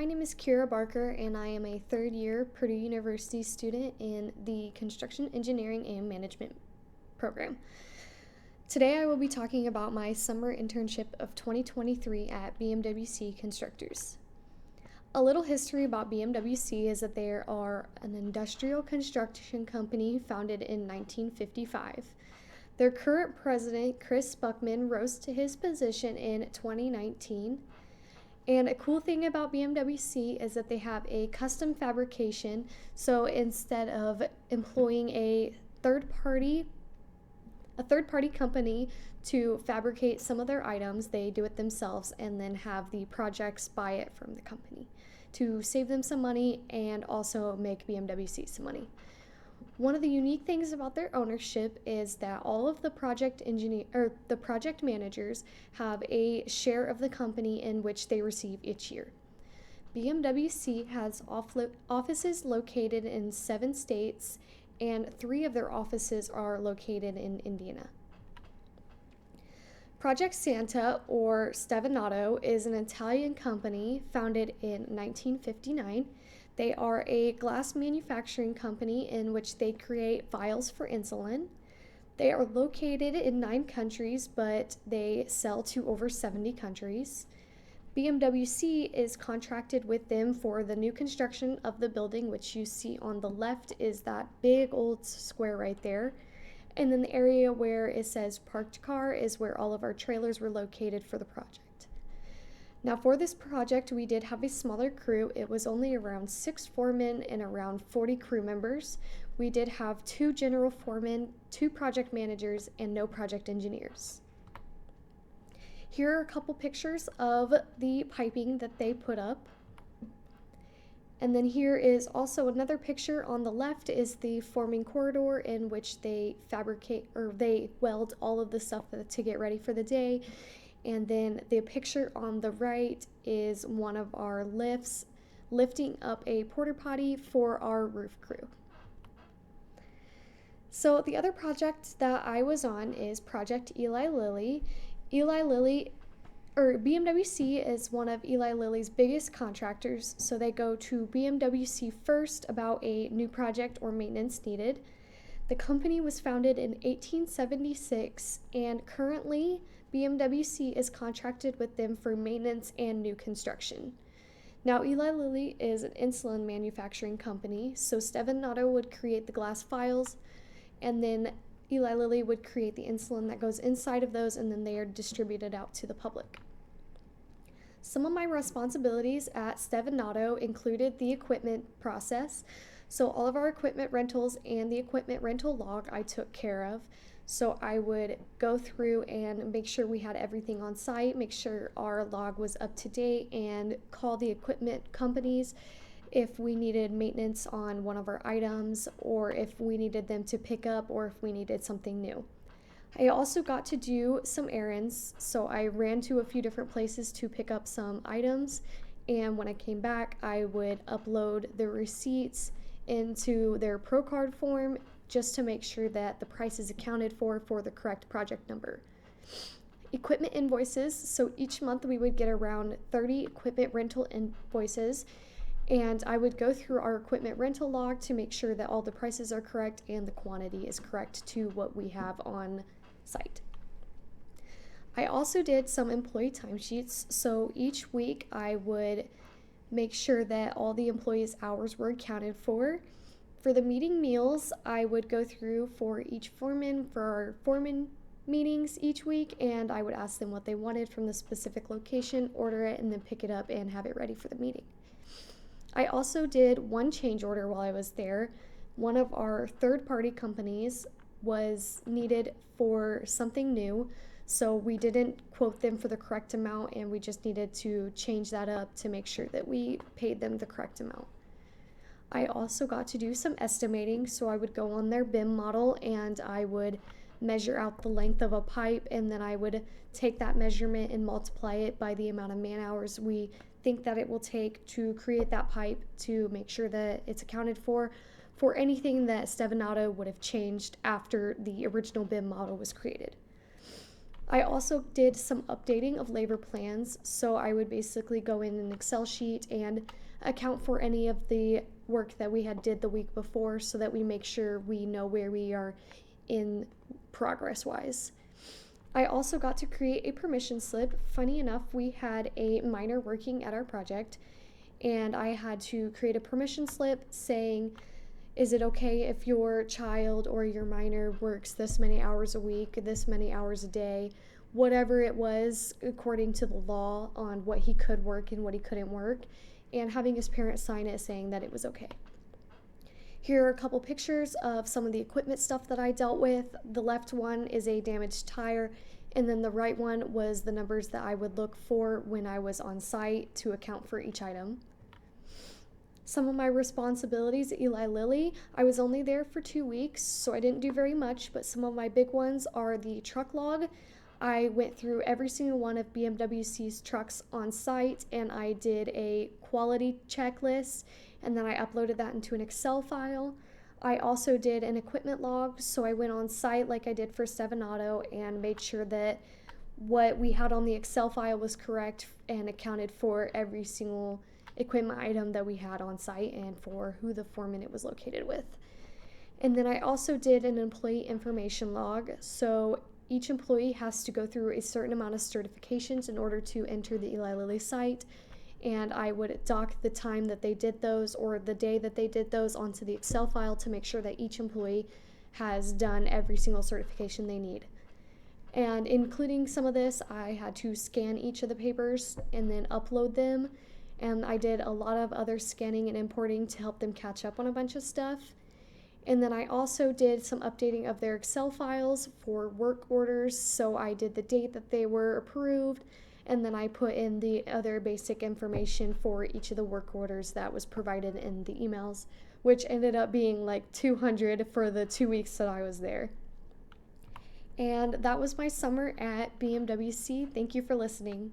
My name is Kyra Barker, and I am a third-year Purdue University student in the Construction Engineering and Management program. Today I will be talking about my summer internship of 2023 at BMWC Constructors. A little history about BMWC is that they are an industrial construction company founded in 1955. Their current president, Chris Buckman, rose to his position in 2019. And a cool thing about BMWC is that they have a custom fabrication. So instead of employing a third party company to fabricate some of their items, they do it themselves and then have the projects buy it from the company to save them some money and also make BMWC some money. One of the unique things about their ownership is that all of the project managers have a share of the company in which they receive each year. BMWC has offices located in 7 states, and 3 of their offices are located in Indiana. Project Santa, or Stevanato, is an Italian company founded in 1959. They are a glass manufacturing company in which they create vials for insulin. They are located in 9 countries, but they sell to over 70 countries. BMWC is contracted with them for the new construction of the building, which you see on the left is that big old square right there. And then the area where it says parked car is where all of our trailers were located for the project. Now for this project, we did have a smaller crew. It was only around 6 foremen and around 40 crew members. We did have 2 general foremen, 2 project managers, and no project engineers. Here are a couple pictures of the piping that they put up. And then here is also another picture on the left is the forming corridor in which they they weld all of the stuff to get ready for the day. And then the picture on the right is one of our lifts lifting up a porta potty for our roof crew. So the other project that I was on is Project Eli Lilly. BMWC is one of Eli Lilly's biggest contractors, so they go to BMWC first about a new project or maintenance needed. The company was founded in 1876, and currently BMWC is contracted with them for maintenance and new construction. Now, Eli Lilly is an insulin manufacturing company, so Stevanato would create the glass vials, and then Eli Lilly would create the insulin that goes inside of those, and then they are distributed out to the public. Some of my responsibilities at Stevanato included the equipment process. So all of our equipment rentals and the equipment rental log I took care of. So I would go through and make sure we had everything on site, make sure our log was up to date, and call the equipment companies if we needed maintenance on one of our items, or if we needed them to pick up, or if we needed something new. I also got to do some errands, so I ran to a few different places to pick up some items, and when I came back, I would upload the receipts into their ProCard form just to make sure that the price is accounted for the correct project number. Equipment invoices, so each month we would get around 30 equipment rental invoices, and I would go through our equipment rental log to make sure that all the prices are correct and the quantity is correct to what we have on site. I also did some employee timesheets, so each week I would make sure that all the employees' hours were accounted for. For the meeting meals, I would go through for each foreman for our foreman meetings each week, and I would ask them what they wanted from the specific location, order it, and then pick it up and have it ready for the meeting. I also did one change order while I was there. One of our third-party companies was needed for something new, so we didn't quote them for the correct amount, and we just needed to change that up to make sure that we paid them the correct amount. I also got to do some estimating, so I would go on their BIM model and I would measure out the length of a pipe, and then I would take that measurement and multiply it by the amount of man hours we think that it will take to create that pipe to make sure that it's accounted for anything that Stevanato would have changed after the original BIM model was created. I also did some updating of labor plans, so I would basically go in an Excel sheet and account for any of the work that we had did the week before so that we make sure we know where we are in progress wise. I also got to create a permission slip. Funny enough, we had a minor working at our project, and I had to create a permission slip saying, is it okay if your child or your minor works this many hours a week, this many hours a day, whatever it was according to the law on what he could work and what he couldn't work, and having his parents sign it saying that it was okay. Here are a couple pictures of some of the equipment stuff that I dealt with. The left one is a damaged tire, and then the right one was the numbers that I would look for when I was on site to account for each item. Some of my responsibilities at Eli Lilly, I was only there for 2 weeks, so I didn't do very much, but some of my big ones are the truck log. I went through every single one of BMWC's trucks on site, and I did a quality checklist, and then I uploaded that into an Excel file. I also did an equipment log, so I went on site like I did for 7 Auto and made sure that what we had on the Excel file was correct and accounted for every single equipment item that we had on site and for who the foreman it was located with. And then I also did an employee information log. So each employee has to go through a certain amount of certifications in order to enter the Eli Lilly site. And I would dock the time that they did those or the day that they did those onto the Excel file to make sure that each employee has done every single certification they need. And including some of this, I had to scan each of the papers and then upload them. And I did a lot of other scanning and importing to help them catch up on a bunch of stuff. And then I also did some updating of their Excel files for work orders. So I did the date that they were approved, and then I put in the other basic information for each of the work orders that was provided in the emails, which ended up being like 200 for the 2 weeks that I was there. And that was my summer at BMWC. Thank you for listening.